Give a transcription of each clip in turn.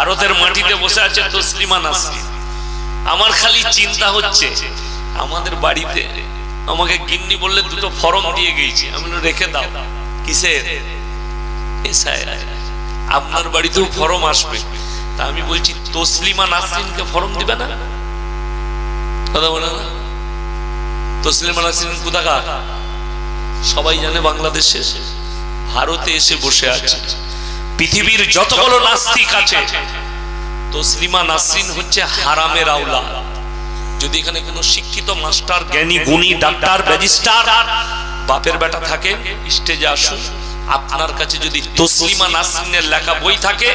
ভারতের মাটিতে বসে আছে তসলিমা নাসরিন। আমার খালি চিন্তা হচ্ছে, আমাদের বাড়িতে আমাকে গিন্নি বললে দুটো ফর্ম দিয়ে গেছি, আমি রেখে দাও। কিসের? আপনার বাড়িতেও ফর্ম আসবে, তা আমি বলছি তসলিমা নাসরিনকে ফর্ম দিবে না? কথা বলে না? তসলিমা নাসরিন কোথাকার? সবাই জানে বাংলাদেশে। ভারতে এসে বসে আছে। পৃথিবীর যতগুলো নাস্তিক আছে, তসলিমা নাসরিন হচ্ছে হারামের আওলাদ। যদি এখানে কোনো শিক্ষিত মাস্টার, জ্ঞানী, গুণী, ডাক্তার, ব্যারিস্টার বাপের বেটা থাকে, স্টেজে আসুন। আপনার কাছে যদি তসলিমা নাসরিনের লেখা বই থাকে,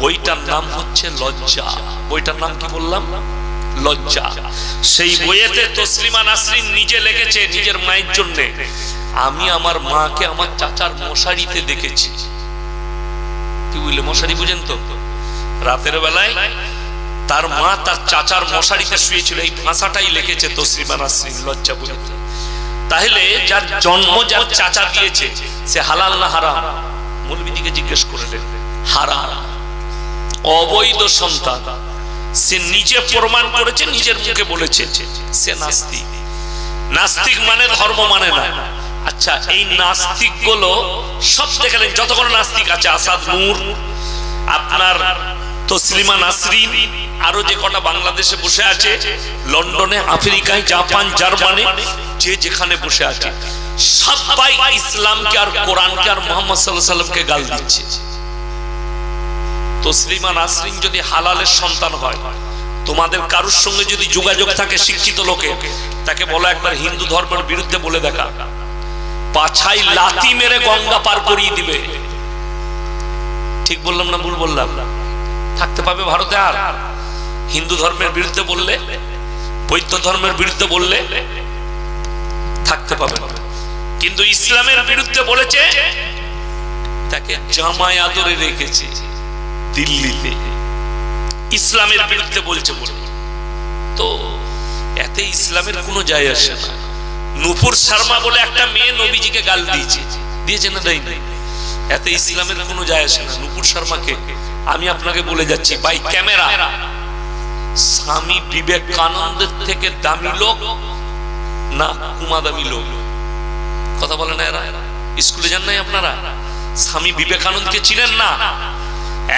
বইটার নাম হচ্ছে লজ্জা। বইটার নাম কি বললাম? লজ্জা। সেই বইয়েতে তসলিমা নাসরিন নিজে লিখেছে নিজের মায়ের জন্য, আমি আমার মাকে আমার চাচার মশারিতে দেখেছি। কি বুঝলে? মশারি বুঝেন তো? রাতের বেলায় তার মা তার চাচার মশারিতে শুয়েছিল। এই ভাষাটাই লিখেছে তসলিমা নাসরিন লজ্জা বইতে। তাহলে যার জন্ম যার চাচা দিয়েছে, সে হালাল না হারাম? মৌলবীদিকে জিজ্ঞেস করলেন। হারাম, অবৈধ সন্তান। সে নিজে প্রমাণ করেছে, নিজের মুখে বলেছে সে নাস্তিক। নাস্তিক মানে ধর্ম মানে না। আচ্ছা, এই নাস্তিক গুলো সব দেখালেন, যতগুলো নাস্তিক আছে, আসাদ নূর, আপনার তসলিমা নাসরিন, আরো যে কটা বাংলাদেশে বসে আছে, লন্ডনে, আফ্রিকায়, জাপান, জার্মানি, যে যেখানে বসে আছে, সবাই ইসলামকে আর কোরআনকে আর মুহাম্মদ সাল্লাল্লাহু আলাইহি ওয়াসাল্লামকে গাল দিচ্ছে। তসলিমা নাসরিন যদি হালালের সন্তান হয়, তোমাদের কারোর সঙ্গে যদি যোগাযোগ থাকে শিক্ষিত লোকে, তাকে বলো একবার হিন্দু ধর্মের বিরুদ্ধে বলে দেখা, পাছায় লাথি মেরে গঙ্গা পার করিয়ে দিবে। ঠিক বললাম না ভুল বললাম? থাকতে পাবে ভারতে? আর হিন্দু ধর্মের বিরুদ্ধে বললে, বৌদ্ধ ধর্মের বিরুদ্ধে বললে থাকতে পাবে না। কিন্তু ইসলামের বিরুদ্ধে বলেছে, তাকে জামায় আদরে রেখেছে দিল্লিতে। ইসলামের বিরুদ্ধে বলছে বলে তো এতে ইসলামের কোনো যায় আসে না। নূপুর শর্মা বলে একটা মেয়ে নবীজিকে গাল দিয়েছে, দিয়েছে না দেয়নি? এতে ইসলামের কোনো যায় আসে না। নূপুর শর্মাকে আমি আপনাকে বলে যাচ্ছি বাই ক্যামেরা, স্বামী বিবেকানন্দের থেকে দামি লোক না কুমা দামি লোক? কথা বলে না এরা? স্কুলে যান নাই আপনারা? স্বামী বিবেকানন্দকে চিনেন না?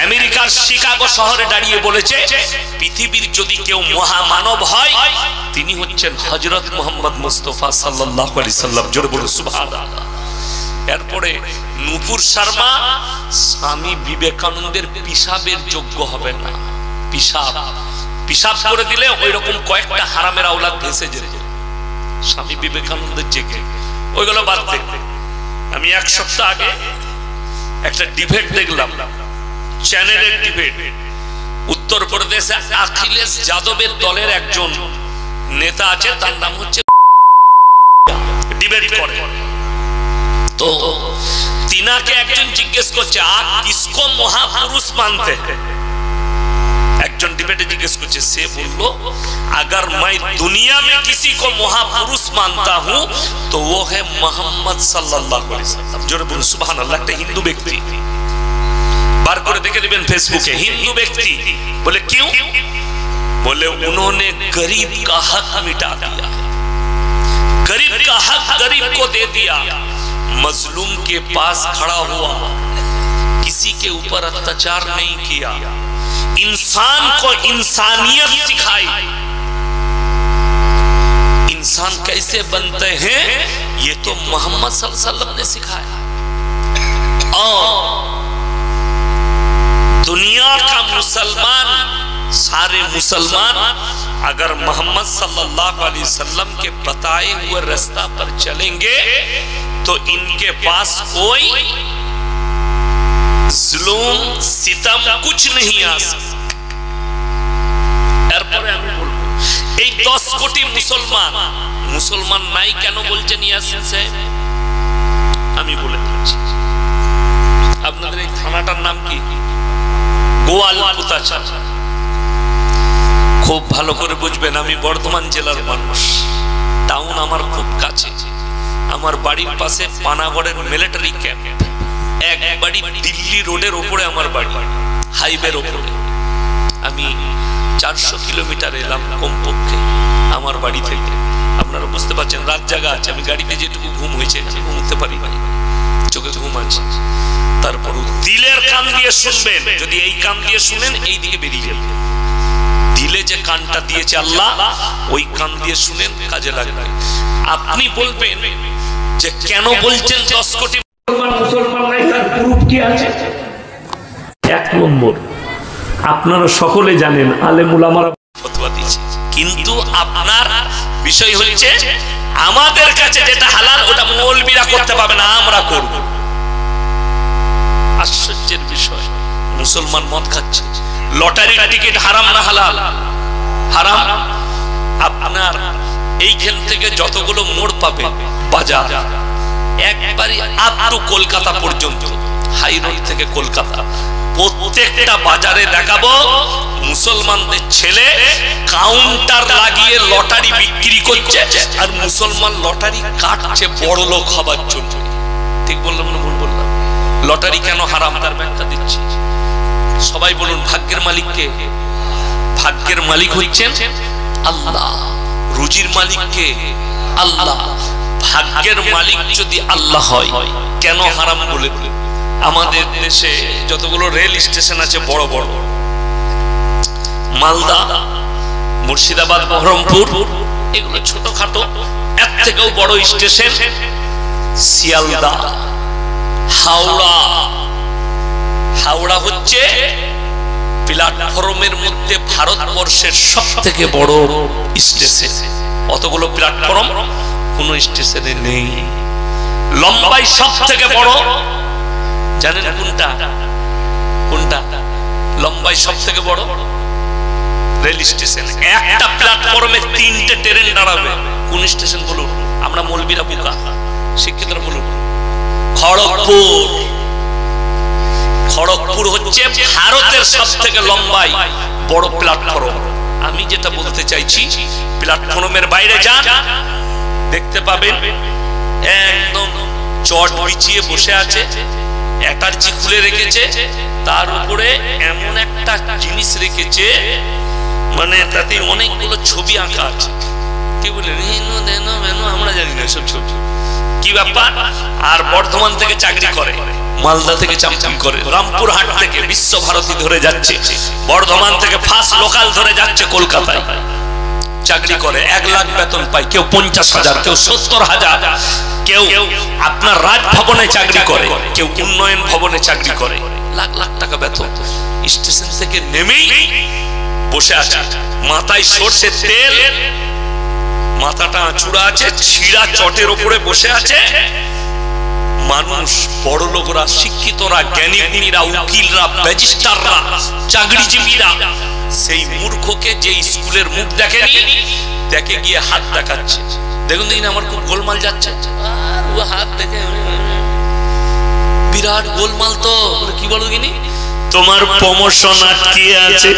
আমেরিকার শিকাগো শহরে দাঁড়িয়ে বলেছে, পৃথিবীর যদি কেউ মহামানব হয়, তিনি হচ্ছেন হযরত মুহাম্মদ মুস্তাফা সাল্লাল্লাহু আলাইহি সাল্লাম। জোরে বলুন সুবহানাল্লাহ। এরপরে নূপুর শর্মা স্বামী বিবেকানন্দের পিশাবের যোগ্য হবে না। পিশাব করে দিলে ওই রকম কয়েকটা হারামের আওলাদ ভেসে যেত স্বামী বিবেকানন্দের জেগে। ওইগুলো বাদ দে। আমি এক সপ্তাহ আগে একটা ডিবেট দেখলাম, চ্যানেলের ডিবেট। উত্তরপ্রদেশে অখিলেশ যাদবের দলের একজন নেতা আছে, তার নাম হচ্ছে, ডিবেট করে। তো তিনাকে একজন জিজ্ঞেস করছে, আপ কিসকো মহাপুরুষ মানতে हैं? একজন ডিবেটে জিজ্ঞেস করছে, সে বলল, अगर मैं दुनिया में किसी को महापुरुष मानता हूं तो वो है मोहम्मद सल्लल्लाहु अलैहि वसल्लम। जोरे बोलो सुभान अल्लाह। একটা হিন্দু ব্যক্তি, বার করে দেখে দিবেন ফেসবুকে, হিন্দু ব্যক্তি बोले क्यों? बोले उन्होंने गरीब का हक मिटा दिया, गरीब का हक गरीब को दे दिया, मजलूम के पास खड़ा हुआ, किसी के ऊपर अत्याचार नहीं किया, इंसान को इंसानियत सिखाई। इंसान कैसे बनते हैं ये तो मोहम्मद सल्लल्लाहु अलैहि वसल्लम ने सिखाया। और दुनिया का मुसलमान, सारे मुसलमान अगर मोहम्मद सल्लल्लाहु अलैहि वसल्लम के बताए हुए रास्ता पर चलेंगे तो इनके पास कोई जुल्म सितम कुछ नहीं आ सकता। এরপরে আমি বলবো, এই 10 কোটি মুসলমান নাই কেন বলছেন ইয়াসিন সাহেব? আমি বলে দিচ্ছি। আপনাদের এই থানাটার নাম কি? গোয়ালপুতা। খুব ভালো করে বুঝবেন, আমি বর্ধমান জেলার মানুষ, টাউন আমার খুব কাছে। আমার বাড়ির পাশে পানাগড়ের মিলিটারি ক্যাম্প, এক বাড়ি দিল্লি রোডের উপরে আমার বাড়ি, হাইওয়ের উপরে। আমি 400 কিলোমিটার এলাম কমপক্ষে আমার বাড়ি থেকে। আপনারা বুঝতে পারছেন রাত জাগা আছে, আমি গাড়িতে যেটুকু ঘুম হয়েছে আমি ঘুমোতে পারি না, চোখে ঘুম আছে। তারপর দিলের কান দিয়ে শুনবেন, যদি এই কান দিয়ে শুনেন এই দিকে বেরিয়ে যাবে। দিলে যে কানটা দিয়েছে আল্লাহ, ওই কান দিয়ে শুনেন, কাজে লাগবে। আপনি বলবেন যে কেন বলছেন 10 কোটি মুসলমান নাই, তার প্রুফ কি আছে? 1 নম্বর, আপনারা সকলে জানেন আলেম উলামারা ফতোয়া দিয়েছে, কিন্তু আপনার বিষয় হচ্ছে আমাদের কাছে যেটা হালাল ওটা মৌলবীরা করতে পারবে না, আমরা করব। আশ্চর্যের বিষয়, মুসলমান মদ খাচ্ছে, লটারির টিকিট হারাম না হালাল? হারাম। আপনার এইখান থেকে যতগুলো মোড় পাবে বাজার, একবারই আপ টু কলকাতা পর্যন্ত, হাই রোড থেকে কলকাতা, প্রত্যেকটা বাজারে দেখাবো মুসলমানদের ছেলে কাউন্টার লাগিয়ে লটারি বিক্রি করছে, আর মুসলমান লটারি কাটছে বড় লোক হবার জন্য। ঠিক বললাম না ভুল বললাম? লটারি কেন হারাম তার ব্যাখ্যা দিচ্ছি। সবাই বলুন ভাগ্যের মালিক কে? ভাগ্যের মালিক হচ্ছেন আল্লাহ। রুজির মালিক কে? আল্লাহ। ভাগ্যের মালিক যদি আল্লাহ হয়, কেন হারাম বলে? আমাদের দেশে যতগুলো রেল স্টেশন আছে বড় বড়, মালদা, মুর্শিদাবাদ, বহরমপুর, এগুলো ছোটখাটো, এর থেকেও বড় স্টেশন শিয়ালদা, হাওড়া। হাওড়া হচ্ছে প্ল্যাটফর্মের মধ্যে ভারতবর্ষের সব থেকে বড় স্টেশন। অতগুলো প্ল্যাটফর্ম কোন স্টেশনে নেই। লম্বাই সব থেকে বড় জানেন কোনটা? কোনটা লম্বাই সব থেকে বড়? Rail station. একটা প্ল্যাটফর্মে 3টে ট্রেন দাঁড়াবে। কোন স্টেশন বলুন? আমরা মৌলবীরা বোকা, শিক্ষিতরা বলুন। খড়গপুর। খড়গপুর হচ্ছে ভারতের সব থেকে লম্বাই বড় প্ল্যাটফর্ম। আমি যেটা বলতে চাইছি, প্ল্যাটফর্মের বাইরে যান, দেখতে পাবেন একদম চট বিছিয়ে বসে আছে, অ্যাটাচি খুলে রেখেছে, তার উপরে এমন একটা জিনিস রেখেছে, মানে তাতে অনেকগুলো ছবি আঁকা আছে। কি বলে আমরা জানি না সব ছবি কি ব্যাপার। আর বর্ধমান থেকে চাকরি করে, মালদা থেকে চাকরি করে, রামপুরহাট থেকে বিশ্বভারতী ধরে যাচ্ছে, বর্ধমান থেকে ফার্স্ট লোকাল ধরে যাচ্ছে কলকাতায় চাকরি করে। 1 লাখ বেতন পায়, কেউ 50,000, কেউ 70,000, কেউ আপনার রাজভবনে চাকরি করে, কেউ উন্নয়ন ভবনে চাকরি করে, লাখ লাখ টাকা বেতন। স্টেশন থেকে নেমেই বসে আছে, মাথায় সরষের তেল, মাথাটা আঁচুড়া আছে, ছিঁড়া চটের উপরে বসে আছে। মানুষ, বড় লোকরা, শিক্ষিতরা, জ্ঞানীরা, উকিলরা, ম্যাজিস্ট্রেটরা, চাকরিজীবীরা সেই মূর্খকে যে স্কুলের মুখ দেখেনি, দেখে গিয়ে হাত দেখাচ্ছে। দেখুন দিন আমার খুব গোলমাল যাচ্ছে, আর ও হাত দেখে বিরাট গোলমাল। তো কি বলো কিনি, তোমার প্রমোশন আটকে আছে,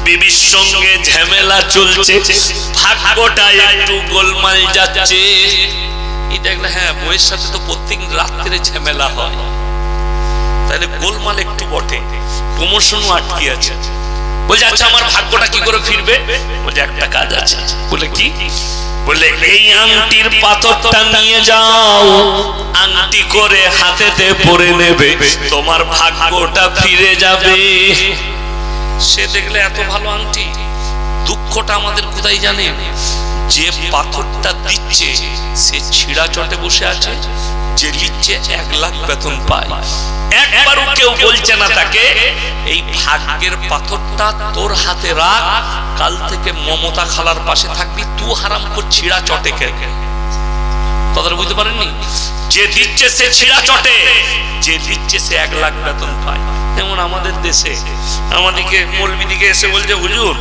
বিবির সঙ্গে ঝামেলা চলছে, ভাগ্যটা একটু গোলমাল যাচ্ছে। এই দেখলে হ্যাঁ, বইয়ের সাথে তো প্রত্যেক রাত্রে ঝামেলা হয়, তাহলে গোলমাল একটু বটে, প্রমোশনও আটকে আছে। বলছে আচ্ছা আমার ভাগ্যটা কি করে ফিরবে? বলছে একটা কাজ আছে। বলে কি? বলে এই আংটির পাথরটা নিয়ে যাও, আংটি করে হাতেতে পরে নেবে, তোমার ভাগ্যটা ফিরে যাবে। সে দেখলে এত ভালো আংটি, দুঃখটা আমাদের কোথায় জানেন? যে পাথরটা দিচ্ছে সে ছিঁড়া চটে বসে আছে, যে লিখছে 1 লাখ বেতন পায়। একবারও কেউ বলছে না তাকে এই ভাগ্যের পাথরটা তোর হাতে রাখ, কাল থেকে মমতা খালার পাশে থাকবি, তুই হারাম কর ছিঁড়া চটে খেয়ে। কথাটা বুঝতে পারেননি? যে দিচ্ছে সে ছিঁড়া চটে, যে দিচ্ছে সে 1 লাখ বেতন পায়। যেমন আমাদের দেশে আমাদেরকে মৌলবীদিকে এসে বলছে হুজুর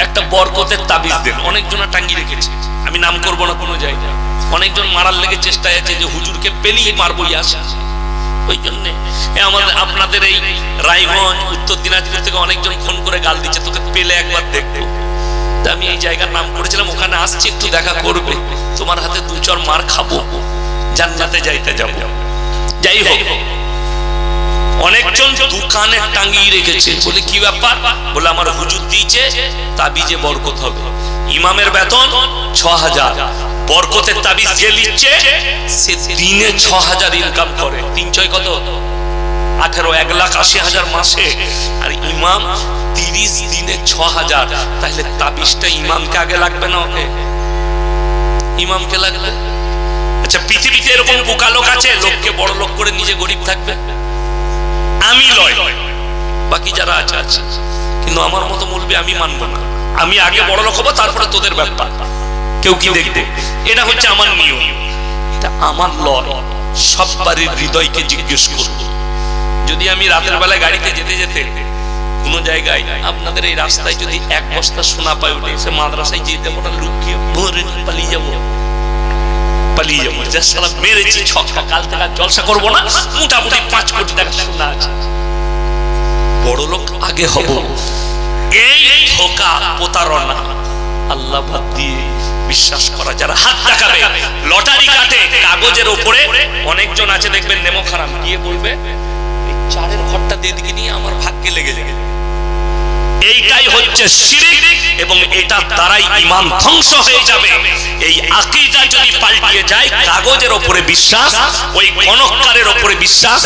একটা বরকতের তাবিজ দেন। অনেকজনা টাঙ্গি রেখেছে, আমি নাম করব না কোনো জায়গায়। অনেকজন মারার লেগে চেষ্টায় আছে যে হুজুরকে পেলেই মারবই আসে। ওই জন্য আমাদের আপনাদের এই রায়গঞ্জ, উত্তর দিনাজপুর থেকে অনেকজন ফোন করে গাল দিচ্ছে, তোকে পেলে একবার দেখবো। আমি এই জায়গার নাম করেছিলাম, ওখানে আসছি, একটু দেখা করবে, তোমার হাতে 2-4 মার খাবো, জান্নাতে যাইতে যাব। যাই হোক, অনেকজন দোকানে টাঙিয়ে রেখেছে, বলে কি ব্যাপার? বলে আমার হুজুর দিয়েছে তাবিজে বরকত হবে। ইমামের বেতন 6000, বরকতের তাবিজ যে নিচ্ছে সে দিনে 6000 ইনকাম করে। 3 6 কত? 18, 1,80,000 মাসে। আর ইমাম 30 দিনে 6000। তাহলে তাবিজটা ইমামকে আগে লাগবে না ওকে? ইমামকে লাগবে। আচ্ছা, পৃথিবীতে এরকম বোকা লোক আছে লোককে বড় লোক করে নিজে গরিব থাকবে? আমি লয়, বাকি যারা আছে আছে। কিন্তু আমার মতো বলবে আমি মানবো না, আমি আগে বড় লোক হবো, তারপরে তোদের ব্যাপার, কেউ কি দেখবে। এটা হচ্ছে আমার নিয়ম, এটা আমার লয়। সব বাড়ির হৃদয়কে জিজ্ঞেস করব। যদি আমি রাতের বেলায় গাড়িতে যেতে যেতে কোন জায়গায় আপনাদের এই রাস্তায় যদি 1 বস্তা সোনা পাই উঠে, সে মাদ্রাসায় যেতে পারে লুকিয়ে ভরে পালিয়ে যাবো, পালিয়ে যাবো। যা সারা মেরেছি ছক্কা, কাল থেকে জলসা করবো না, মোটামুটি 5 কোটি টাকা সোনা আছে, বড় লোক আগে হব। এই ধোঁকা, প্রতারণা, আল্লাহ বাদ দিয়ে বিশ্বাস করা। যারা হাত দেখাবে, লটারি কাটে কাগজের উপরে, অনেকজন আছে দেখবেন নেমো খারাপ গিয়ে বলবে এই 4-এর ঘরটা দিয়ে দিকে নিয়ে আমার ভাগ্যে লেগে যাবে। এইটাই হচ্ছে শিরক, এবং এটা দ্বারাই ঈমান ধ্বংস হয়ে যাবে। এই আকীদা যদি পাল্টিয়ে যায়, কাগজের উপরে বিশ্বাস, ওই গণককারের উপরে বিশ্বাস,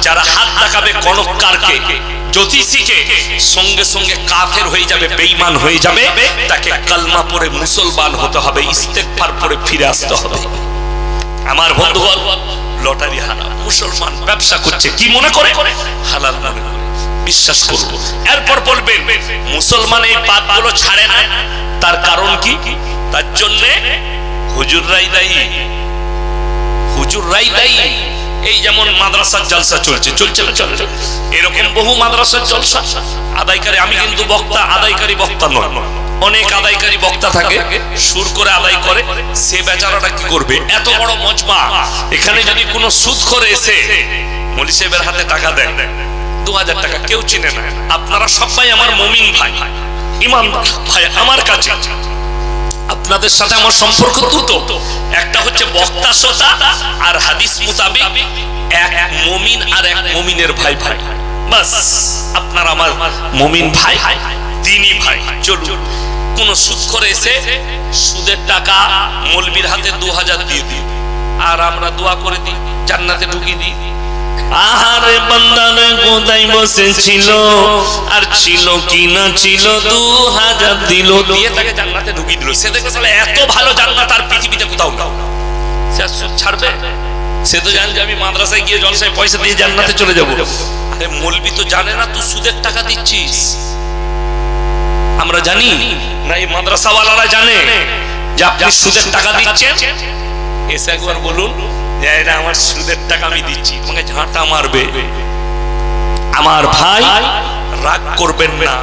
যারা হাত দেখাবে গণককারকে, জ্যোতিষীকে, সঙ্গে সঙ্গে কাফের হয়ে যাবে, বেঈমান হয়ে যাবে। তাকে কালমা পড়ে মুসলমান হতে হবে, ইস্তেগফার পড়ে ফিরে আসতে হবে। আমার বন্ধুগণ, লটারি হারাম, মুসলমান ব্যবসা করছে কি মনে করে? হালাল মনে করে বিশ্বাস করব। এরপর বলবেন মুসলমান এই পাপগুলো ছাড়ে না, তার কারণ কি? তার জন্য হুজুররাই দায়ী, হুজুররাই দায়ী। এই যেমন মাদ্রাসার জলসা চলছে, চলছে না? চলে। এরকম বহু মাদ্রাসার জলসা আদায়কারী, আমি কিন্তু বক্তা, আদায়কারী বক্তা নয়। অনেক আদায়কারী বক্তা থাকে, সুর করে আদায় করে। সে বেচারাটা কি করবে? এত বড় মজমা, এখানে যদি কোনো সুদ করে এসে মৌলী সাহেবের হাতে টাকা দেয় 2000 টাকা, কেউ চিনে না। আপনারা সবাই আমার মুমিন ভাই, ঈমানদার ভাই। আমার কাছে আপনাদের সাথে আমার সম্পর্ক দুটো, একটা হচ্ছে বক্তা শ্রোতা, আর হাদিস মোতাবেক এক মুমিন আর এক মুমিনের ভাই ভাই। বাস, আপনারা আমার মুমিন ভাই, দ্বীনি ভাই। চলুন, কোন সুদ করে এসে সুদের টাকা মৌলবীর হাতে 2000 দিয়ে দিই, আর আমরা দোয়া করে দিই, জান্নাতে ঢুকিয়ে দিই। আহারে বান্দার কোথায় বসেছিল, আর ছিল কি না ছিল, 2000 দিল, দিয়ে তাকে জান্নাতে ঢুকিয়ে দিল। সে দেখে তাহলে এত ভালো জান্নাত আর পৃথিবীতে কোথাও না। সে সুদ ছাড়বে? সে তো জানে যে আমি মাদ্রাসায় গিয়ে জলসায় পয়সা দিয়ে জান্নাতে চলে যাব। আরে মৌলবি তো জানে না তুই সুদের টাকা দিচ্ছিস। আমরা জানি না, এই মাদ্রাসাওয়ালারা জানে যে আপনি সুদের টাকা দিচ্ছেন। এসে একবার বলুন যে এটা আমার সুদের টাকা আমি দিচ্ছি, তোমাকে ঝাঁটা মারবে। আমার ভাই, রাগ করবেন না।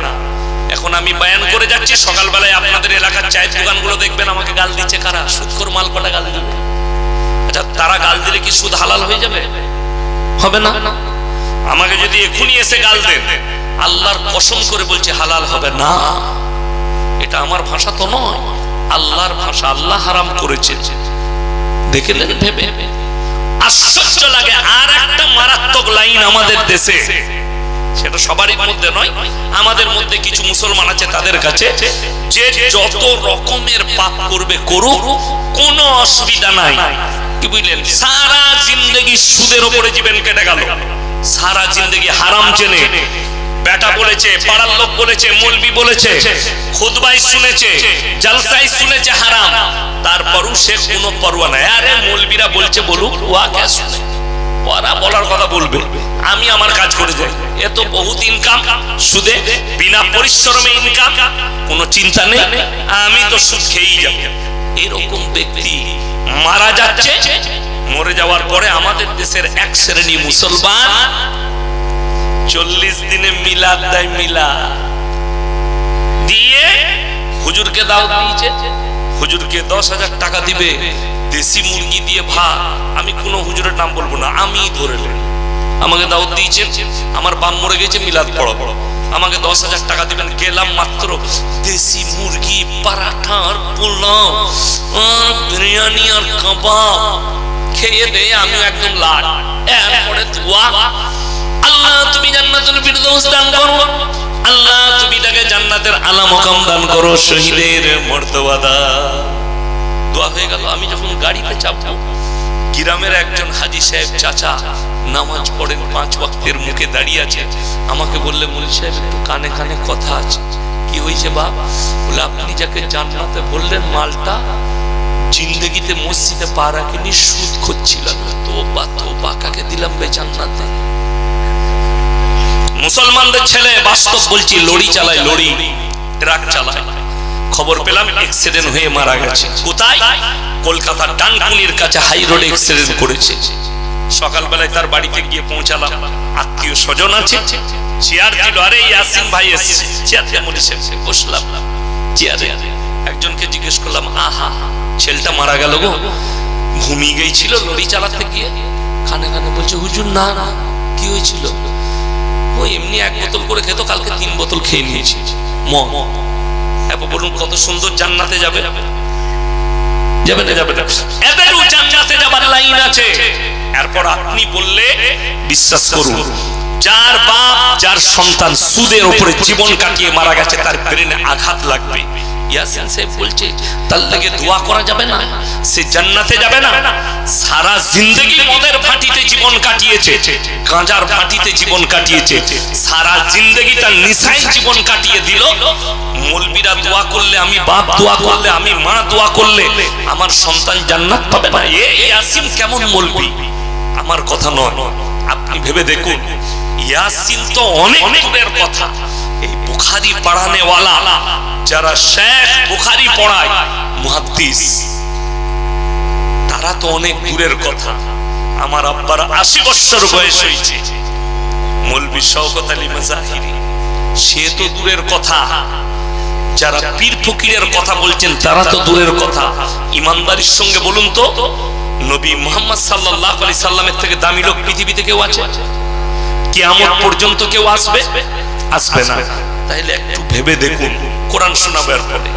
এখন আমি বয়ান করে যাচ্ছি, সকালবেলায় আপনাদের এলাকার চায়ের দোকানগুলো দেখবেন আমাকে গাল দিচ্ছে। কারা? সুদখোর মাল কটা গাল দিবে। আচ্ছা, তারা গাল দিলে কি সুদ হালাল হয়ে যাবে? হবে না। আমাকে যদি এখনই এসে গাল দেন, আল্লাহর কসম করে বলছে হালাল হবে না। এটা আমার ভাষা তো নয়, আল্লাহর ভাষা। আল্লাহ হারাম করেছে, দেখলেন ভেবে আশ্চর্য লাগে। আর একটা মারাত্মক লাইন আমাদের দেশে, সেটা সবারই মধ্যে নয়, আমাদের মধ্যে কিছু মুসলমান আছে তাদের কাছে, যে যত রকমের পাপ করবে করুক, কোনো অসুবিধা নাই। কি বুঝলেন? সারা জিন্দগি সুদের উপরে জীবন কেটে গেল, সারা জিন্দগি হারাম জেনে। বেটা বলেছে, পাড়ার লোক বলেছে, মৌলবি বলেছে, খুতবায় শুনেছে, জলসায় শুনেছে হারাম, তারপরও সে কোনো পরোয়া নাই। আরে মৌলবিরা বলছে বলুক, ওয়া কে শুনে, ওরা বলার কথা বলবে, আমি আমার কাজ করে যাই। এ তো বহুত ইনকাম সুদে, বিনা পরিশ্রমে ইনকাম, কোনো চিন্তা নেই, আমি তো সুদ খেয়েই যাব। এরকম ব্যক্তি মারা যাচ্ছে। মরে যাওয়ার পরে আমাদের দেশের এক শ্রেণী মুসলমান 40 দিনে মিলাদ দেয়। মিলাদ দিয়ে হুজুরকে দাওয়াত দিয়েছে, হুজুরকে 10,000 টাকা দিবে, দেশি মুরগি দিয়ে ভাত। আমি কোনো হুজুরের নাম বলবো না, আমি ধরে নেব। আমাকে দাওয়াত দিয়েছে, আমার বাপ মরে গেছে, মিলাদ পড়াবো, আমাকে 10,000 টাকা দিবেন। গেলাম মাত্র, দেশি মুরগি, পরাঠা আর পোলাও আর বিরিয়ানি আর কাবাব খেয়ে দিয়ে আমি একদম লাল। এরপরে দোয়া, আল্লাহ আল্লাহ তুমি জান্নাতুল ফিরদাউস দান করো, আল্লাহ তুমি তাকে জান্নাতের আলা মাকাম দান করো, শহীদের মর্তবা দাও। দোয়া হয়ে গেল। আমি যখন গাড়িতে চাপবো, গ্রামের একজন হাজী সাহেব চাচা নামাজ পড়েন 5 ওয়াক্তের, মুখে দাঁড়িয়ে আছে, আমাকে বললে মৌলভী সাহেব একটু কানে কানে কথা আছে। কি হয়েছে বাপ? বলে আপনি যাকে জান্নাতে বললেন মালটা জিন্দেগিতে মসজিদে পা রাখেনি, সুদ করছিল। তোবা তোবা, কাকে দিলাম বে জান্নাতে? মুসলমানদের ছেলে, বাস্তব বলছি, লরি চালায়, লরি ট্রাক চালায়। খবর পেলাম অ্যাক্সিডেন্ট হয়ে মারা গেছে। কোথায়? কলকাতার ডানকুনির কাছে হাই রোডে অ্যাক্সিডেন্ট করেছে। সকালবেলায় তার বাড়িতে গিয়ে পৌঁছালাম, আত্মীয় স্বজন আছে, চেয়ার দিল। আরে ইয়াসিন ভাই এসেছে, চেয়ারে বসলাম। চেয়ারে একজনকে জিজ্ঞেস করলাম, আহা ছেলেটা মারা গেল গো, ঘুমিয়ে গিয়েছিল লরি চালাতে গিয়ে। কানে কানে বলছে, হুজুর না না, কি হয়েছিল? ও এমনি 1 বোতল করে খেত, কালকে 3 বোতল খেয়ে নিয়েছে। এবার বলুন কত সুন্দর, জান্নাতে যাবে? যাবে না? যাবে না। এদেরও জান্নাতে যাবার লাইন আছে। এরপর আপনি বললে বিশ্বাস করুন, যার বাপ যার সন্তান সুদের উপরে জীবন কাটিয়ে মারা গেছে, তার ব্রেনে আঘাত লাগবে। ইয়াসিন সাহেব বলছে তার লাগে দোয়া করা যাবে না? সে জান্নাতে যাবে না? সারা জিন্দেগি মদের ভাটিতে জীবন কাটিয়েছে, গাঁজার ভাটিতে জীবন কাটিয়েছে, সারা জিন্দেগি তার নিশায় জীবন কাটিয়ে দিল। মৌলবীরা দোয়া করলে, আমি বাপ দোয়া করলে, আমি মা দোয়া করলে আমার সন্তান জান্নাত পাবে না? এই ইয়াসিন কেমন মৌলবী? আমার কথা নয়, আপনি ভেবে দেখুন। ইয়াসিন তো অনেক দূরের কথা। এই বুখারী পড়ানে ওয়ালা, যারা শেখ বুখারী পড়ায়, মুহাদ্দিস, তারা তো অনেক দূরের কথা। আমার আব্বার 80 বছর বয়স হয়েছে। মৌলভী শওকত আলী মাজাহিরি, সে তো দূরের কথা। যারা পীর ফকিরের কথা বলছেন তারা তো দূরের কথা। ইমানদারির সঙ্গে বলুন তো, নবী মুহাম্মদ সাল্লাল্লাহু আলাইহি সাল্লামের থেকে দামি লোক পৃথিবীতে কেউ আছে? কিয়ামত পর্যন্ত কেউ আসবে? আসবে না। তাহলে একটু ভেবে দেখুন। কোরআন শোনাবার পরে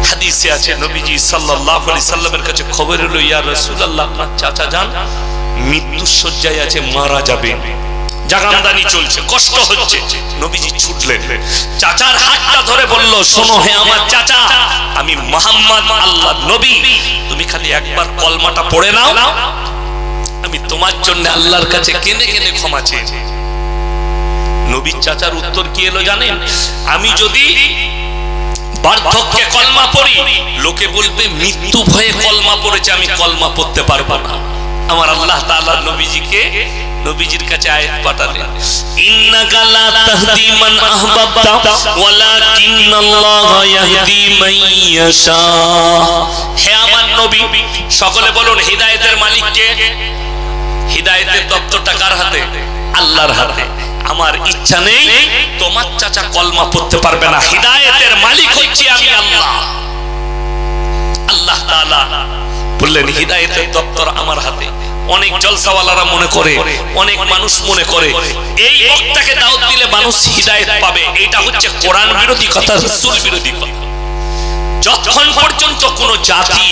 হাদিসে আছে, নবীজি সাল্লাল্লাহু আলাইহি সাল্লামের কাছে খবর এলো, ইয়া রাসূলুল্লাহ, আপনার চাচা যান মৃত্যুর শয্যায় আছে, মারা যাবে, জাগামদানি চলছে, কষ্ট হচ্ছে। নবীজি ছুটলেন, চাচার হাতটা ধরে বলল, শোনো হে আমার চাচা, আমি মুহাম্মদ আল্লাহর নবী, তুমি খালি একবার কলমাটা পড়ে নাও, আমি তোমার জন্য আল্লাহর কাছে কেঁদে কেঁদে ক্ষমা চেয়েছি। নবীর চাচার উত্তর কি এলো জানেন? আমি যদি বার্ধক্যে কলমা পড়ি, লোকে বলবে মৃত্যু ভয়ে কলমা পড়েছে, আমি কলমা পড়তে পারবো না। আমার আল্লাহ তাআলা নবীজিকে, নবীজির কাছে আয়াত পাঠালেন, ইন্নাকা লা তাহদি মান আহবাবতা ওয়ালাকিন্নাল্লাহা ইয়াহদি মান ইয়াশা। হে আমার নবী, সকলে বলুন হিদায়াতের মালিক কে? হিদায়াতের দপ্তরটা কার হাতে? আল্লাহর হাতে। আমার ইচ্ছা নেই তোমার চাচা কলমা পড়তে পারবে না, হিদায়াতের মালিক হচ্ছি আমি আল্লাহ। আল্লাহ তাআলা বললেন হিদায়াতের দপ্তর আমার হাতে। অনেক জলসাওয়ালারা মনে করে, অনেক মানুষ মনে করে এই বক্তাকে দাওয়াত দিলে মানুষ হিদায়াত পাবে। এটা হচ্ছে কোরআন বিরোধী কথা, রাসূল বিরোধী কথা। যতক্ষণ পর্যন্ত কোন জাতি,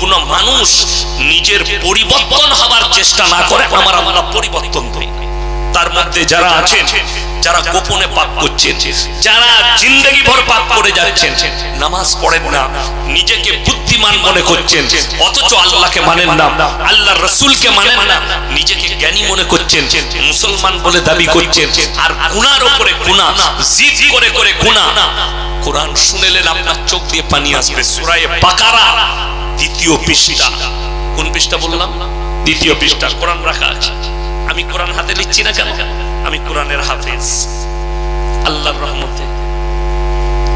কোন মানুষ নিজের পরিবর্তন হবার চেষ্টা না করে, আমার আল্লাহ পরিবর্তন দেয়। তার মধ্যে যারা আছেন, যারা গোপনে পাপ করছেন, যারা জিন্দেগি ভর পাপ করে যাচ্ছেন, নামাজ পড়েন না, নিজেকে বুদ্ধিমান মনে করছেন, অথচ আল্লাহকে মানেন না, আল্লাহর রাসূলকে মানেন না, নিজেকে জ্ঞানী মনে করছেন, মুসলমান বলে দাবি করছেন, আর গুনার উপরে গুনাহ, জিদ করে করে গুনাহ। কোরআন শুনেলেন আপনার চোখ দিয়ে পানি আসবে। সূরা বাকারা 2য় পৃষ্ঠা। কোন পৃষ্ঠা বললাম? 2য় পৃষ্ঠা। কোরআন রাখা আছে। আমি কোরআন হাতে নিচ্ছি না কেন? আমি কোরআনের হাফেজ, আল্লাহর রহমতে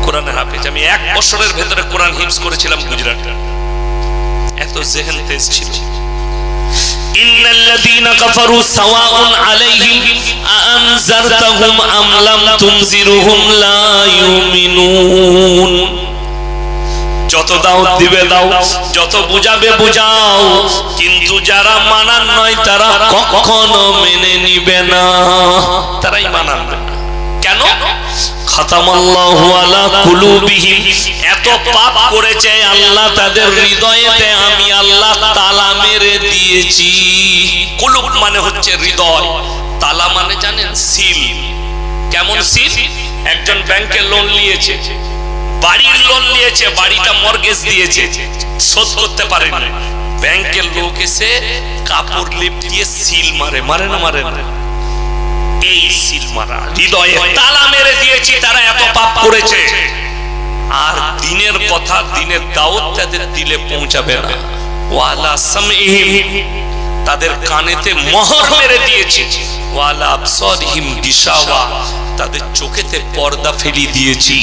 কোরআনের হাফেজ। আমি 1 বছরের ভেতরে কোরআন হিফজ করেছিলাম গুজরাটে। এত জেহেন তেজ ছিল। ইন্নাল্লাযীনা কাফারু সাওয়াউন আলাইহিম আনজারতাহুম আম লাম তুনজিরুহুম লা ইউমিনুন। যত দাওয়াত দিবে দাও, যত বুঝাবে বুঝাও, কিন্তু যারা মানার নয় তারা কখনো মেনে নিবে না, তারাই মানাবে না। কেন? খাতামাল্লাহু আলা কুলুবিহিম, এত পাপ করেছে আল্লাহ তাদের হৃদয়েতে আমি আল্লাহ তালা মেরে দিয়েছি। কুলুব মানে হচ্ছে হৃদয়, তালা মানে জানেন সিল। কেমন সিল? একজন ব্যাংকে লোন নিয়েছে, বাড়ির লোন নিয়েছে, বাড়িটা মর্গেজ দিয়েছে, শোধ করতে পারেনি। ব্যাংকের লোক এসে কাপড় লেপ দিয়ে সিল মারে, মারে না মারে না? এই সিল মারা, হৃদয়ে তালা মেরে দিয়েছি, তারা এত পাপ করেছে। আর দিনের কথা, দিনের দাওয়াত তাদের দিলে পৌঁছাবে না। ওয়ালা সামঈহিম, তাদের কানেতে মোহর মেরে দিয়েছি। ওয়ালা আবসারিহিম গিশাওয়া, তাদের চোখেতে পর্দা ফেলে দিয়েছি।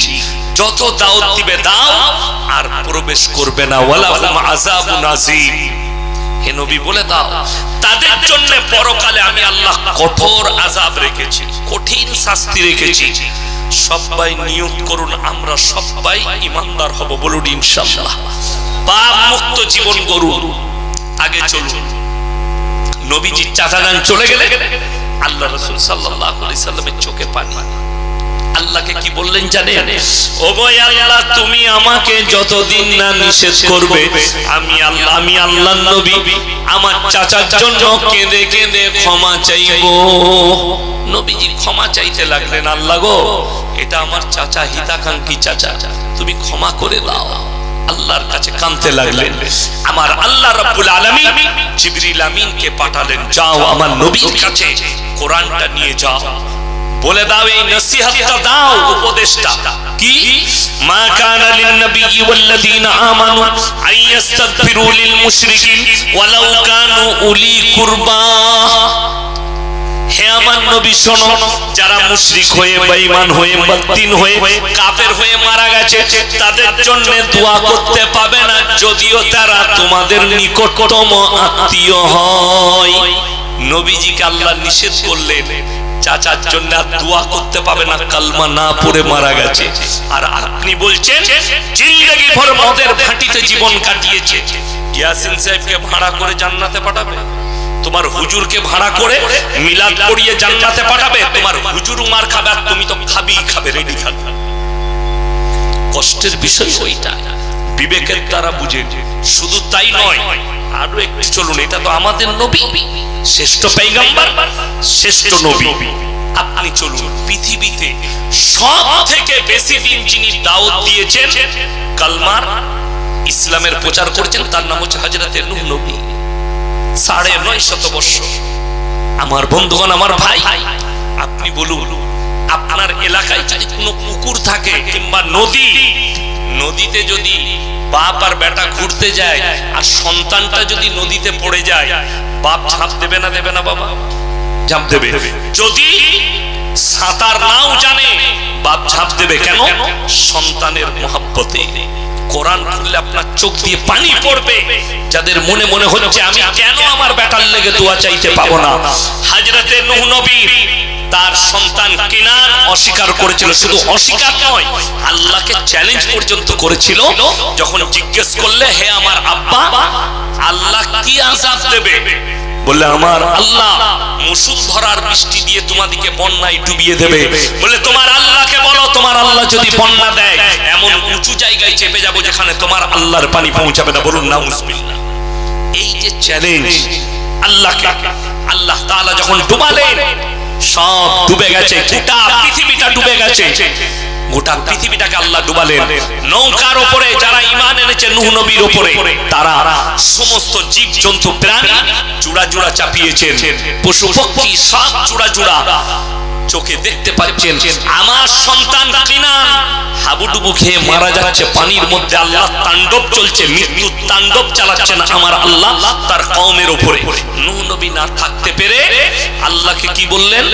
যত দাওয়াত দিবে দাও, আর প্রবেশ করবে না। ওয়ালাহুম আযাবুন আযীম, হে নবী বলে দাও তাদের জন্য পরকালে আমি আল্লাহ কঠোর আযাব রেখেছি, কঠিন শাস্তি রেখেছি। সবাই নিয়ত করুন আমরা সবাই ঈমানদার হব, বলুন ইনশাআল্লাহ। পাপ মুক্ত জীবন গড়ুন। আগে চলুন। নবীজির চাচা যান চলে গেলে আল্লাহ রাসূল সাল্লাল্লাহু আলাইহি সাল্লামের চোখে পানি। আল্লাহকে কি বললেন জানেন? ওগো আল্লাহ, তুমি আমাকে যতদিন না নিষেধ করবে আমি আল্লাহর নবী আমার চাচার জন্য কেঁদে কেঁদে ক্ষমা চাইবো। নবীজি ক্ষমা চাইতে লাগলেন, আল্লাহ গো, এটা আমার চাচা, হিতাকাঙ্ক্ষী চাচা, তুমি ক্ষমা করে দাও। আল্লাহর কাছে কাঁদতে লাগলেন। আমার আল্লাহ রাব্বুল আলামিন জিবরিল আমিনকে পাঠালেন, যাও আমার নবীর কাছে কোরআনটা নিয়ে যাও, বলে দাও, এই নসিহতটা দাও, উপদেশটা কি? মা কানা লিন নবিয়্যি ওয়াল্লাযীনা আমানু আইয়াস্তাগফিরু লিল মুশরিকিন ওয়ালাউ কানু উলি কুরবা। হে আমার নবী শোনো, যারা মুশরিক হয়ে, বেঈমান হয়ে, বদদিন হয়ে, কাফের হয়ে মারা গেছে, তাদের জন্য দোয়া করতে পাবে না যদিও তারা তোমাদের নিকটতম আত্মীয় হয়। নবীজিকে আল্লাহ নিষেধ করলেন, চাচার জন্য দোয়া করতে পাবে না, কালমা না পড়ে মারা গেছে। আর আপনি বলছেন জিন্দেগি ভর মদের ভাটিতে জীবন কাটিয়েছে, ইয়াসিন সাহেবকে ভাড়া করে জান্নাতে পাঠাবে? তোমার হুজুরকে ভাড়া করে মিলাদ পড়িয়ে জান্নাতে পাঠাবে? তোমার হুজুর মার খাবে, আর তুমি তো খাবেই খাবে, রেডি থাকবে। কষ্টের বিষয় ওইটা, বিবেকের দ্বারা বুঝে। শুধু তাই নয়, আরো একটু চলুন। এটা তো আমাদের নবী, শ্রেষ্ঠ পয়গম্বর, শ্রেষ্ঠ নবী। আপনি চলুন, পৃথিবীতে সব থেকে বেশি দিন যিনি দাওয়াত দিয়েছেন, কালমার, ইসলামের প্রচার করেছেন, তার নাম হচ্ছে হযরতে নূহ নবী। ৯৫০ বছর। আমার বন্ধুগণ, আমার ভাই, আপনি বলুন, আপনার এলাকায় যদি কোনো পুকুর থাকে কিংবা নদী, নদীতে যদি বাপ আর বেটা ঘুরতে যায় আর সন্তানটা যদি নদীতে পড়ে যায়, বাপ ঝাঁপ দেবে না? দেবে না বাবা? ঝাঁপ দেবে। যদি সাঁতার নাও জানে, বাপ ঝাঁপ দেবে। কেন? সন্তানের মহব্বতে। কোরআন খুললে আপনার চোখ দিয়ে পানি পড়বে। যাদের মনে মনে হচ্ছে আমি কেন আমার বেটার লেগে দোয়া চাইতে পাবো না, হযরতে নূহ নবী তার সন্তান কিনান অস্বীকার করেছিল। শুধু অস্বীকার নয়, আল্লাহকে চ্যালেঞ্জ পর্যন্ত করেছিল। যখন জিজ্ঞেস করলে, হে আমার আব্বা, আল্লাহ কি আযাব দেবে? বলে, আমার আল্লাহ মুষলধারার বৃষ্টি দিয়ে তোমাদেরকে বন্যায় ডুবিয়ে দেবে। বলে, তোমার আল্লাহকে বলো, তোমার আল্লাহ যদি বন্যা দেয়, এমন উঁচু জায়গায় চেপে যাবো যেখানে তোমার আল্লাহর পানি পৌঁছাবে না। বলুন নাউজুবিল্লাহ। এই যে চ্যালেঞ্জ, আল্লাহকে আল্লাহ তাআলা যখন ডুবালেন, সব ডুবে গেছে, গোটা পৃথিবীটা ডুবে গেছে। গোটা পৃথিবীটাকে আল্লাহ ডুবালেন। নৌকার উপরে যারা ঈমান এনেছে নূহ নবীর উপরে, তারা সমস্ত জীব জন্তু প্রাণী জোড়া জোড়া চাপিয়েছেন, পশু পক্ষী সব জোড়া জোড়া চোখে দেখতে পাচ্ছেন। আমার সন্তান কিনান হাবুডুবু খেয়ে মারা যাচ্ছে পানির মধ্যে। আল্লাহ তাণ্ডব চলছে, মৃত্যু তাণ্ডব চালাচ্ছেন আমার আল্লাহ তার কওমের উপরে। নূহ নবী না থাকতে পেরে আল্লাহকে কি বললেন?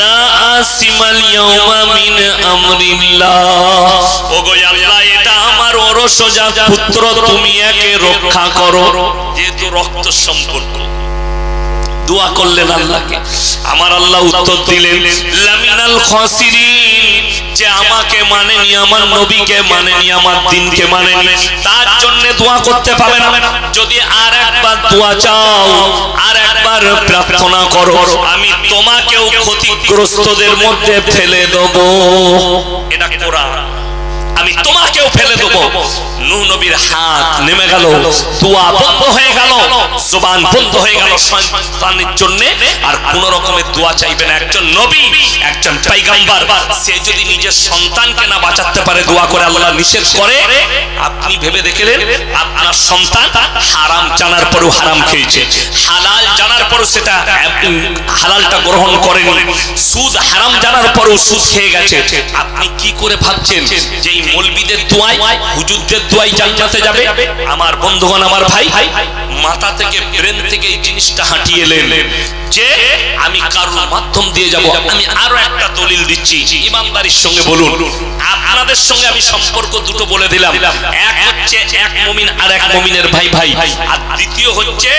লা আসিমাল ইয়াউমা মিন আমরিল্লাহ। ওগো আল্লাহ, এটা আমার ওরসজাত পুত্র, তুমি একে রক্ষা করো। যেহেতু রক্ত সম্পর্ক, দোয়া করলেন আল্লাহকে। আমার আল্লাহ উত্তর দিলেন, লামিনাল খাসিরিন, যে আমাকে মানেনি, আমার নবীকে মানেনি, আমার দ্বীনকে মানেনি, তার জন্য দোয়া করতে পাবে না। যদি আর একবার দোয়া চাও, আর একবার প্রার্থনা করো, আমি তোমাকেও ক্ষতিগ্রস্তদের মধ্যে ফেলে দেব। এটা কোরআন। আমি তোমাকেও ফেলে দেব। নূহ নবীর হাত নেমে গেল, দোয়া বন্ধ হয়ে গেল, জবান বন্ধ হয়ে গেল সন্তানের জন্য, আর কোন রকমের দোয়া চাইবে না। একজন নবী, একজন পয়গম্বর, সে যদি নিজের সন্তানকে না বাঁচাতে পারে দোয়া করে আল্লাহ নিষেধ করে, আপনি ভেবে দেখলেন আপনার সন্তান হারাম জানার পরও হারাম খেয়েছে, হালাল জানার পরও সেটা হালালটা গ্রহণ করেনি, সুদ হারাম জানার পরও সুদ খেয়ে গেছে, আপনি কি করে ভাবছেন যে এই মৌলবীদের দোয়ায়, হুজুরদের দোয়ায় জান্নাতে যাবে? আমার বন্ধুগণ, আমার ভাই, মাথা থেকে ব্রেন থেকে এই জিনিসটা হাঁটিয়ে এলেন যে আমি কারোর মাধ্যম দিয়ে যাব। আমি আরো একটা দলিল দিচ্ছি, ইমানদারির সঙ্গে বলুন। আপনাদের সঙ্গে আমি সম্পর্ক দুটো বলে দিলাম, এক হচ্ছে এক মুমিন আর এক মুমিনের ভাই ভাই, আর দ্বিতীয় হচ্ছে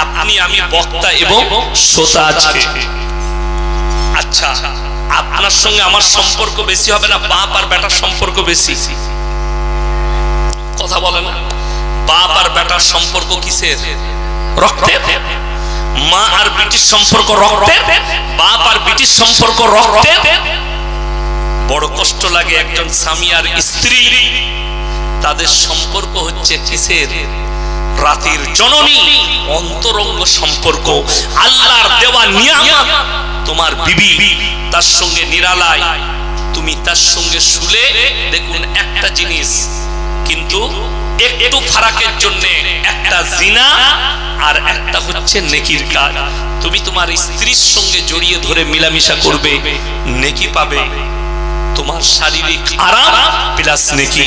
আপনি আমি বক্তা এবং শ্রোতা আছে। আচ্ছা, আপনার সঙ্গে আমার সম্পর্ক বেশি হবে না বাপ আর বেটার সম্পর্ক বেশি? কথা বলে না? বাপ আর বেটার সম্পর্ক কিসের? রক্তের। মা আর বিটির সম্পর্ক রক্তের, বাপ আর বিটির সম্পর্ক রক্তের। বড় কষ্ট লাগে একজন স্বামী আর স্ত্রী, তাদের সম্পর্ক হচ্ছে কিসের? রাতের জননী, অন্তরঙ্গ সম্পর্ক, আল্লাহর দেওয়া নিয়ামত। তোমার বিবি, তার সঙ্গে নিরালায় তুমি তার সঙ্গে শুলে দেখুন একটা জিনিস, কিন্তু একটু ফারাকের জন্য একটা জিনা আর একটা হচ্ছে নেকির কাজ। তুমি তোমার স্ত্রীর সঙ্গে জড়িয়ে ধরে মিলামিশা করবে, নেকি পাবে, তোমার শারীরিক আরাম প্লাস নেকি।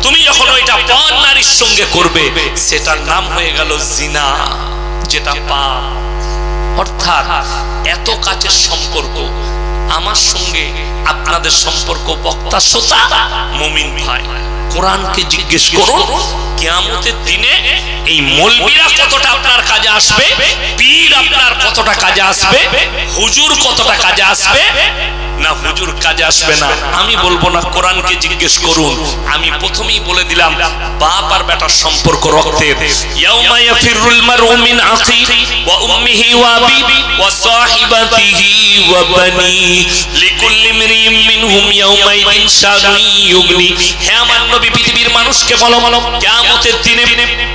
তুমি যখন ওইটা পর নারীর সঙ্গে করবে, সেটার নাম হয়ে গেল জিনা, যেটা পাপ। অর্থাৎ এত কাছের সম্পর্ক আমার সঙ্গে আপনাদের সম্পর্ক, বক্তা শ্রোতা মুমিন ভাই, কোরআনকে জিজ্ঞেস করুন কিয়ামতের দিনে এই মৌলবীরা কতটা আপনার কাজে আসবে, পীর আপনার কতটা কাজে আসবে, হুজুর কতটা কাজে আসবে না হুজুর কাজে আসবে না। আমি বলবো না, কোরআনকে জিজ্ঞেস করুন। আমি প্রথমেই বলে দিলাম বাপ আর বেটার সম্পর্ক রক্তের। ইয়াউমা ইয়াফিরুল মারউ মিন আখিহি ওয়া উম্মিহি ওয়া আবিহি ওয়া সাহিবাতিহি ওয়া বানি লিকুল্লি ইমরিইন মিনহুম ইয়াউমাইদিন শানুন ইউগনি। হে আমার নবী, পৃথিবীর মানুষকে বলো কিয়ামতের দিনে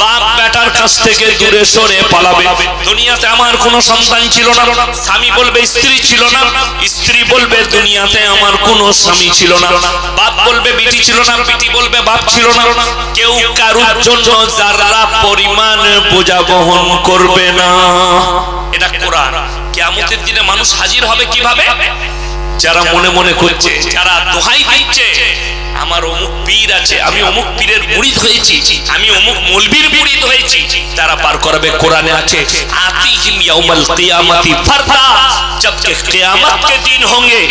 বাপ বেটার কাছ থেকে দূরে সরে পালাবে। দুনিয়াতে আমার কোনো সন্তান ছিল না, স্বামী বলবে স্ত্রী ছিল না, স্ত্রী বলবে দুনিয়াতে আমার কোনো স্বামী ছিল না, বাপ বলবে বিটি ছিল না, বিটি বলবে বাপ ছিল না। কেউ কারোর জন্য যারা পরিমাণ বোঝা বহন করবে না। এটা কোরআন। কিয়ামতের দিনে মানুষ হাজির হবে কিভাবে? যারা মনে মনে করছে, যারা দোহাই দিচ্ছে আমার অমুক পীর আছে, আমি অমুক পীরের মুরিদ হয়েছি, আমি অমুক মৌলবীর মুরিদ হয়েছি, তারা পার করাবে। কোরআনে আছে আতিহিম ইয়াউমাল কিয়ামতি ফারদা, जबकि कियामत के दिन होंगे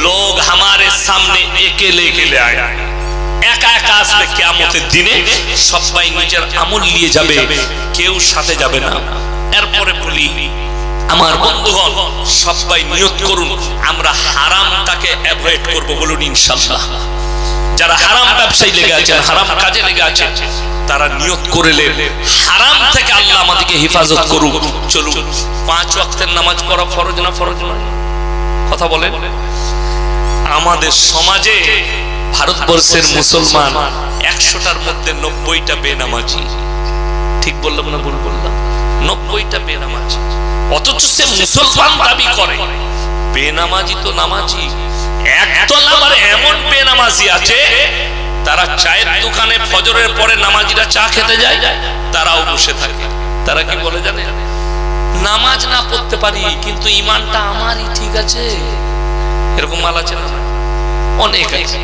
लोग हमारे सामने अकेले अकेले आएंगे। একা একা আসবে কিয়ামতের দিনে, সবাই নিজের আমল নিয়ে যাবে, কেউ সাথে যাবে না। এরপরে বলি আমার বন্ধুগণ, সবাই নিয়ত করুন আমরা হারামটাকে অ্যাভয়েড করব, বলুন ইনশাআল্লাহ। যারা হারাম ব্যবসায় লেগে আছেন, হারাম কাজে লেগে আছেন, তারা নিয়ত করলেন হারাম থেকে আল্লাহ আমাদেরকে হেফাজত করুক। চলুন 5 ওয়াক্তের নামাজ পড়া ফরজ না ফরজ নয়? কথা বলেন। আমাদের সমাজে ভারতবর্ষের মুসলমান 100টার মধ্যে 90টা বেনামাজি। ঠিক বললাম না ভুল বললাম? 90টা বেনামাজি, অথচ সে মুসলমান দাবি করে। বেনামাজি তো নামাজি, একদল আবার এমন বেনামাজি আছে তারা চায়ের দোকানে ফজরের পরে নামাজিরা চা খেতে যায়, তারাও বসে থাকে। তারা কি বলে জানে? নামাজ না পড়তে পারি কিন্তু ঈমানটা আমারই ঠিক আছে। এরকম মাল আছে না? অনেক আছে।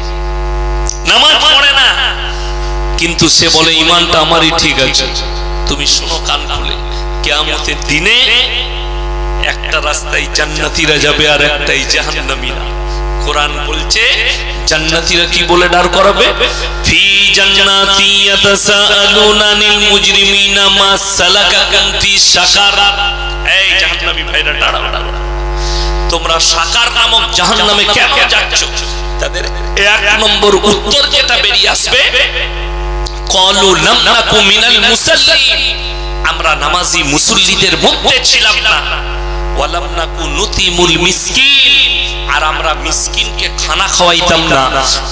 নামাজ পড়ে না কিন্তু সে বলে ঈমানটা আমারই ঠিক আছে। তুমি শোনো কান খুলে, কিয়ামতের দিনে একটা রাস্তায় জান্নাতীরা যাবে আর একটাই জাহান্নামীরা। কোরআন বলছে জান্নাতীরা কি বলে দাঁড় করাবে? ফি জান্নাতি ইয়াতাসাআলুনা আনিল মুজরিমিনা মা সালাকাকুম ফি সাকার। এই জাহান্নামী ভাইরা দাঁড়াও, তোমরা সাকার নামক জাহান্নামে কেন যাচ্ছ? তাদের এক নম্বর উত্তর যেটা বেরিয়ে আসবে, ক্বালু লাম নাকু মিনাল মুসাল্লিন, আমরা নামাজি মুসল্লিদের মধ্যে ছিলাম না। ওয়ালাম নাকু নুতিমুল মিসকিন, আর আমরা মিসকিনকে খানা খাওয়াইতাম না।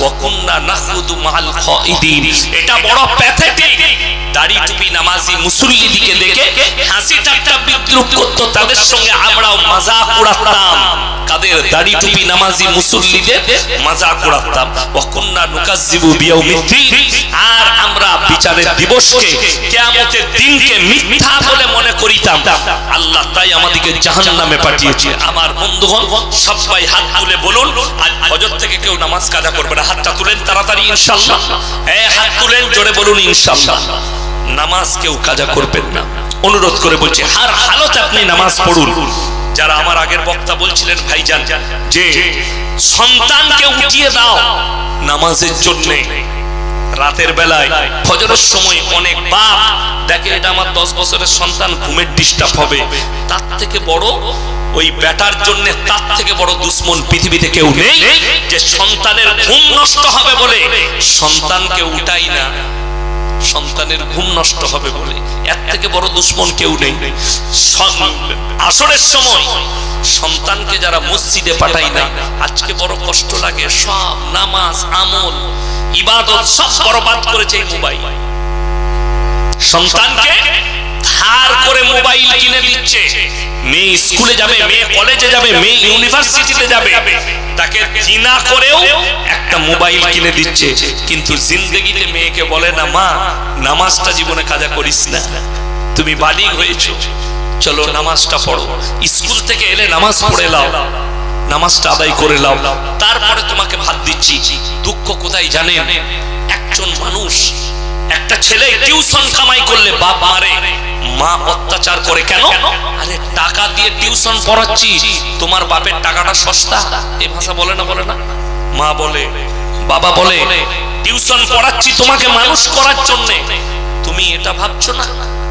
ওয়া কুননা নাখুদু মাআল খাইদিন। এটা বড় প্যাথেটিক। দাড়ি টুপি নামাজি মুসল্লিদিকে দেখে হাসি ঠাট্টা বিদ্রুপ করত, তাদের সঙ্গে আমরাও মজাক উড়াতাম। কাদের? দাড়ি টুপি নামাজি মুসল্লিদের মজাক উড়াতাম। ওয়া কুননা নুকাজ্জিবু বিয়াউমিদ্দিন, আর আমরা বিচারের দিবসকে, কিয়ামতের দিনকে মিথ্যা বলে মনে করিতাম। আল্লাহ তাই আমাদেরকে জাহান্নামে পাঠিয়েছে। আমার বন্ধুগণ, সবাই হাত তুলে বলুন, আজ ফজর থেকে কেউ নামাজ কাজা করবে না। হাতটা তুলেন তাড়াতাড়ি ইনশাআল্লাহ। হাত তুলেন, জোরে বলুন ইনশাআল্লাহ। নামাজ কেউ কাজা করবেন না, অনুরোধ করে বলছে হার হালতে আপনি নামাজ পড়ুন। যারা আমার আগের বক্তা বলছিলেন ভাইজান যে সন্তানকে উঠিয়ে দাও নামাজের জন্য, রাতের বেলায় ফজরের সময় অনেক বাপ দেখে এটা আমার 10 বছরের সন্তান, ঘুমের ডিস্টার্ব হবে। তার থেকে বড় ওই বেটার জন্য, তার থেকে বড় দুশ্মন পৃথিবীতে কেউ নেই, যে সন্তানের ঘুম নষ্ট হবে বলে সন্তানকে উঠাই না, সন্তানের ঘুম নষ্ট হবে বলে। এর থেকে বড় দুশ্মন কেউ নেই। আসরের সময় সন্তানকে যারা মসজিদে পাঠাই না, আজকে বড় কষ্ট লাগে। সব নামাজ, আমল, ইবাদত সব বরবাদ করেছে এই মোবাইল। সন্তানকে ধার করে মোবাইল কিনে দিচ্ছে। মেয়ে স্কুলে যাবে, মেয়ে কলেজে যাবে, মেয়ে ইউনিভার্সিটিতে যাবে, তাকে চিনা করেও একটা মোবাইল কিনে দিচ্ছে। কিন্তু জিন্দেগিতে মেয়েকে বলে না, মা নামাজটা জীবনে কাজা করিস না, তুমি বালিগ হয়েছো, চলো নামাজটা পড়ো, স্কুল থেকে এলে নামাজ পড়ে নাও, নামাজটা আদায় করে নাও, তারপরে তোমাকে ভাত দিচ্ছি। দুঃখ কোথায় জানেন? একজন মানুষ, একটা ছেলে টিউশন কামাই করলে বাপ মারে, মা অত্যাচার করে। কেন? আরে টাকা দিয়ে টিউশন পড়াচ্ছি, তোমার বাপের টাকাটা সস্তা। এই ভাষা বলে না, বলে না? মা বলে, বাবা বলে, টিউশন পড়াচ্ছি তোমাকে মানুষ করার জন্য। তুমি এটা ভাবছো না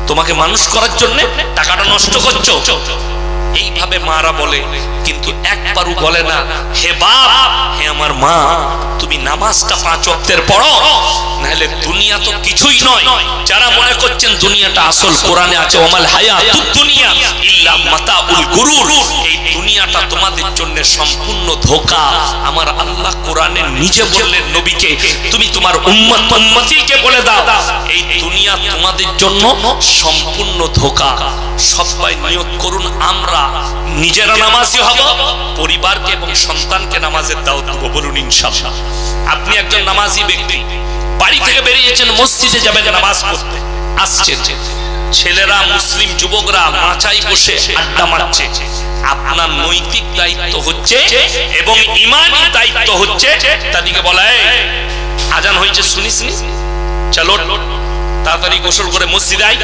তোমাকে মানুষ করার জন্য টাকাটা নষ্ট করছো? এইভাবে মারা বলে, কিন্তু একবারও বলে না হে বাপ, হে আমার মা, তুমি নামাজটা 5 ওয়াক্তের পড়ো, নাহলে দুনিয়া তো কিছুই নয়। যারা মনে করছেন দুনিয়াটা আসল, কোরআনে আছে ওমাল হায়াতুদ দুনিয়া ইল্লা মাতাউল গুরুর, এই দুনিয়াটা তোমাদের জন্য সম্পূর্ণ ধোঁকা। আমার আল্লাহ কোরআনে নিজে বললেন নবীকে, তুমি তোমার উম্মত উম্মতিকে বলে দাও এই দুনিয়া তোমাদের জন্য সম্পূর্ণ ধোঁকা। সবাই নিয়ত করুন, আমরা নিজেরা নামাজি হব, পরিবারকে এবং সন্তানকে নামাজের দাওয়াত দেব। বলুন ইনশাআল্লাহ। আপনি একজন নামাজি ব্যক্তি, বাড়ি থেকে বেরিয়েছেন, মসজিদে যাবেন নামাজ পড়তে, আসছেন, ছেলেরা মুসলিম যুবকরা মাচায় বসে আড্ডা মারছে। আপনার নৈতিক দায়িত্ব হচ্ছে এবং ঈমানি দায়িত্ব হচ্ছে তাদেরকে বলা, আজান হয়েছে শুনিস নি, চলো তাড়াতাড়ি গোসল করে মসজিদে আই,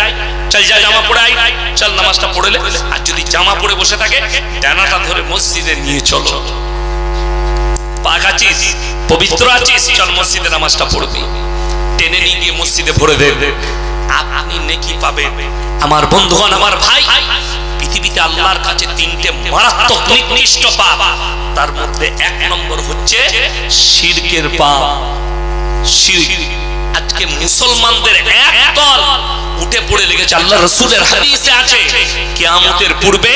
চল যা জামা পরে আই, চল নামাজটা পড়ে লে। আর যদি জামা পরে বসে থাকে, ডানাটা ধরে মসজিদে নিয়ে চলো, পাক আছিস, পবিত্র আছিস, চল মসজিদে নামাজটা পড়বি। টেনে নিয়ে গিয়ে মসজিদে ভরে দেন, আপনি নেকি পাবেন। আমার বন্ধুগণ, আমার ভাই, পৃথিবীতে আল্লাহর কাছে 3টে মারাত্মক নিকৃষ্ট পাপ, তার মধ্যে 1 নম্বর হচ্ছে শিরকের পাপ। শিরক। আজকে মুসলমানদের এক দল উঠে পড়ে লেগেছে, আল্লাহ রাসূলের হাদিসে আছে কিয়ামতের পূর্বে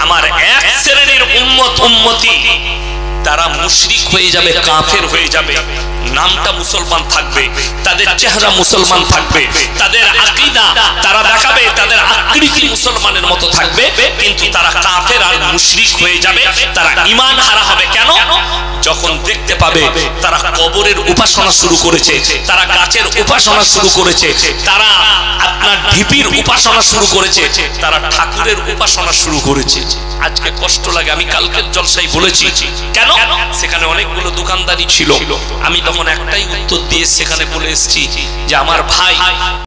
আমার এক শ্রেণীর উম্মত উম্মতি তারা মুশরিক হয়ে যাবে, কাফের হয়ে যাবে, নামটা মুসলমান থাকবে, তাদের চেহারা মুসলমান থাকবে, তাদের আকীদা তারা দেখাবে, তাদের আকৃতি মুসলমানের মতো থাকবে, কিন্তু তারা কাফের আর মুশরিক হয়ে যাবে, তারা ঈমান হারা হবে। কেন? যখন দেখতে পাবে তারা কবরের উপাসনা শুরু করেছে, তারা গাছের উপাসনা শুরু করেছে, তারা আপনার ঢিপির উপাসনা শুরু করেছে, তারা ঠাকুরের উপাসনা শুরু করেছে। আজকে কষ্ট লাগে, আমি কালকের জলসায় বলেছি, কেন? সেখানে অনেকগুলো দোকানদারি ছিল, আমি তখন একটাই উত্তর দিয়ে সেখানে বলে এসেছি যে আমার ভাই